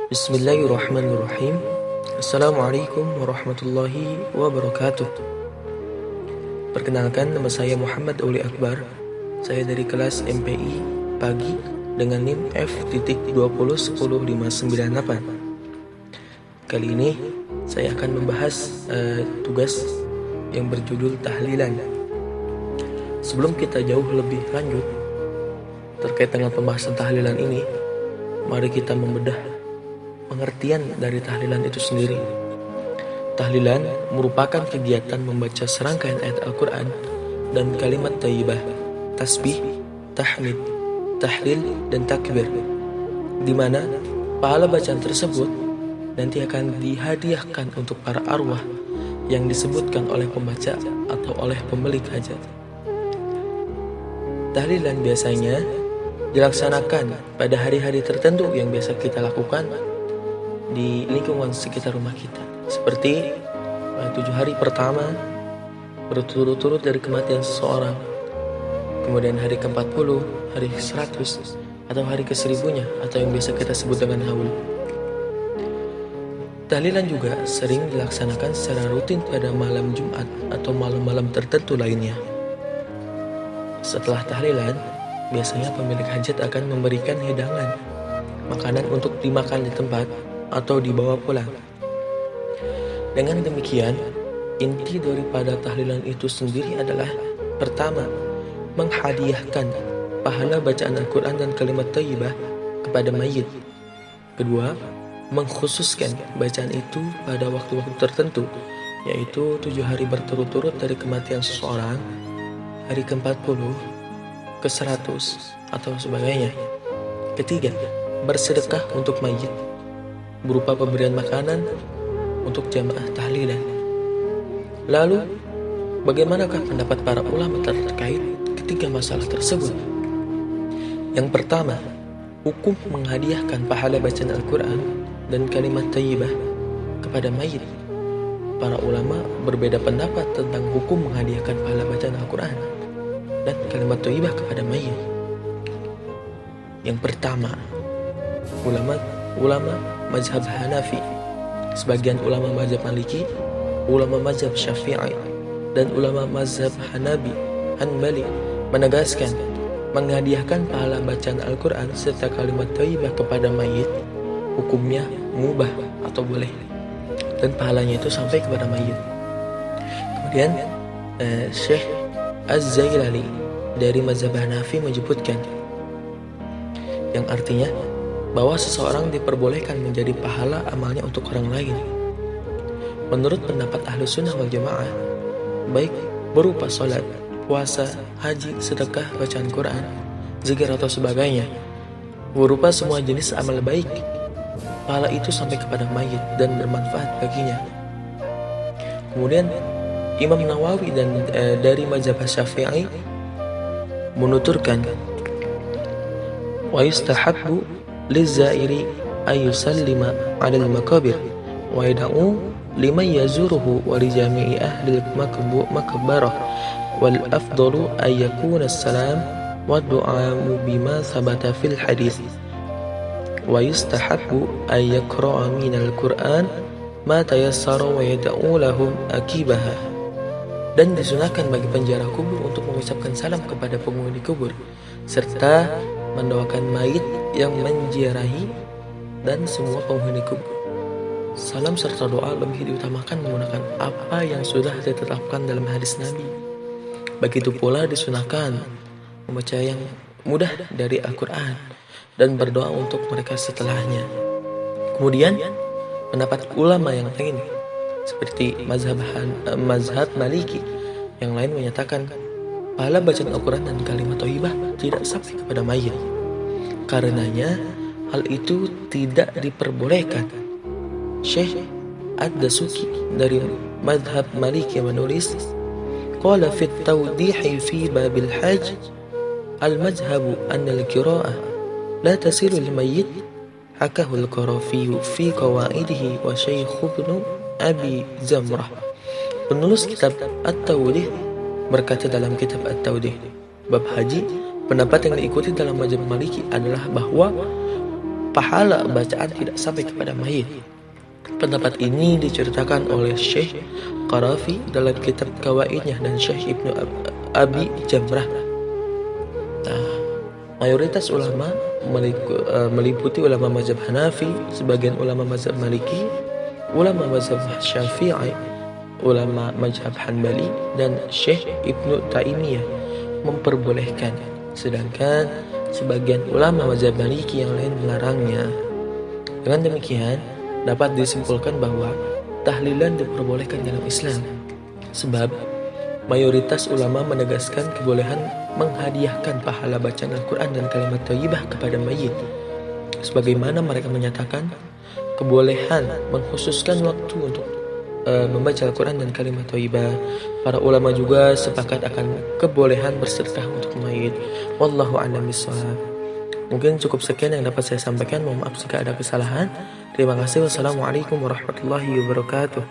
Bismillahirrahmanirrahim. Assalamualaikum warahmatullahi wabarakatuh. Perkenalkan, nama saya Muhammad Uli Akbar. Saya dari kelas MPI Pagi dengan NIM F.20105998. Kali ini saya akan membahas tugas yang berjudul tahlilan. Sebelum kita jauh lebih lanjut terkait dengan pembahasan tahlilan ini, mari kita membedah pengertian dari tahlilan itu sendiri. Tahlilan merupakan kegiatan membaca serangkaian ayat Al-Quran dan kalimat thayyibah, tasbih, tahmid, tahlil, dan takbir, di mana pahala bacaan tersebut nanti akan dihadiahkan untuk para arwah yang disebutkan oleh pembaca atau oleh pemilik hajat. Tahlilan biasanya dilaksanakan pada hari-hari tertentu yang biasa kita lakukan di lingkungan sekitar rumah kita, seperti 7 hari pertama berturut-turut dari kematian seseorang, kemudian hari ke-40, hari ke-100, atau hari ke-1000-nya, atau yang biasa kita sebut dengan haul. Tahlilan juga sering dilaksanakan secara rutin pada malam Jumat atau malam-malam tertentu lainnya. Setelah tahlilan, biasanya pemilik hajat akan memberikan hidangan makanan untuk dimakan di tempat atau dibawa pulang. Dengan demikian, inti daripada tahlilan itu sendiri adalah: pertama, menghadiahkan pahala bacaan Al-Quran dan kalimat thayyibah kepada mayit. Kedua, mengkhususkan bacaan itu pada waktu-waktu tertentu, yaitu 7 hari berturut-turut dari kematian seseorang, hari ke-40, ke-100, atau sebagainya. Ketiga, bersedekah untuk mayit berupa pemberian makanan untuk jamaah tahlilan. Lalu, bagaimanakah pendapat para ulama terkait ketiga masalah tersebut? Yang pertama, hukum menghadiahkan pahala bacaan Al-Quran dan kalimat thayyibah kepada mayit. Para ulama berbeda pendapat tentang hukum menghadiahkan pahala bacaan Al-Quran dan kalimat thayyibah kepada mayit. Yang pertama, ulama mazhab Hanafi, sebagian ulama mazhab Maliki, ulama mazhab Syafi'i, dan ulama mazhab Hanbali menegaskan menghadiahkan pahala bacaan Al-Quran serta kalimat thayyibah kepada mayit hukumnya mubah atau boleh, dan pahalanya itu sampai kepada mayit. Kemudian Syekh Az-Zailali dari mazhab Hanafi menyebutkan, yang artinya bahwa seseorang diperbolehkan menjadi pahala amalnya untuk orang lain. Menurut pendapat Ahlus Sunnah wal Jamaah, baik berupa salat, puasa, haji, sedekah, bacaan Quran, zikir atau sebagainya, berupa semua jenis amal baik, pahala itu sampai kepada mayit dan bermanfaat baginya. Kemudian Imam Nawawi dan dari mazhab Syafi'i menuturkan, wa yustahabbu lizairi ayusallima 'alal makabir wa yad'u liman yazuruhu wa li jami'i ahli makbarah wal afdalu ay yakuna as-salam wa du'a bima thabata fil hadis wa yustahabbu ay yaqra'a minal Qur'an ma tayassara wa yad'u lahum akibaha. Dan disunahkan bagi penjara kubur untuk mengucapkan salam kepada penghuni kubur serta mendoakan mayit yang menziarahi dan semua penghuni kubur. Salam serta doa lebih diutamakan menggunakan apa yang sudah ditetapkan dalam hadis Nabi. Begitu pula disunahkan membaca yang mudah dari Al-Quran dan berdoa untuk mereka setelahnya. Kemudian pendapat ulama yang lain seperti mazhab Maliki yang lain menyatakan pahala bacaan Al-Quran dan kalimat thayyibah tidak sampai kepada mayit. Karenanya hal itu tidak diperbolehkan. Syekh Ad-Dasuki dari mazhab Maliki menulis, qala fit tawdihi fi babil hajj al-madhhabu anna al-qira'ah la tasilu lil-mayyit hakahu al-Qarafi fi qawaidihi wa Syekh Ibnu Abi Zamrah. Penulis kitab At-Tawdih berkata dalam kitab At-Tawdih bab haji, pendapat yang diikuti dalam mazhab Maliki adalah bahwa pahala bacaan tidak sampai kepada mayit. Pendapat ini diceritakan oleh Syekh Qarafi dalam kitab Kawaidnya dan Syekh Ibnu Abi Jamrah. Nah, mayoritas ulama meliputi ulama mazhab Hanafi, sebagian ulama mazhab Maliki, ulama mazhab Syafi'i, ulama mazhab Hanbali, dan Syekh Ibnu Taimiyah memperbolehkan, sedangkan sebagian ulama mazhab Maliki yang lain melarangnya. Dengan demikian, dapat disimpulkan bahwa tahlilan diperbolehkan dalam Islam, sebab mayoritas ulama menegaskan kebolehan menghadiahkan pahala bacaan Al-Quran dan kalimat thayyibah kepada mayit. Sebagaimana mereka menyatakan kebolehan mengkhususkan waktu untuk membaca Al-Quran dan kalimat thayyibah, para ulama juga sepakat akan kebolehan bersedekah untuk mayit. Wallahu a'lam bishawab. Mungkin cukup sekian yang dapat saya sampaikan. Mohon maaf jika ada kesalahan. Terima kasih. Wassalamualaikum warahmatullahi wabarakatuh.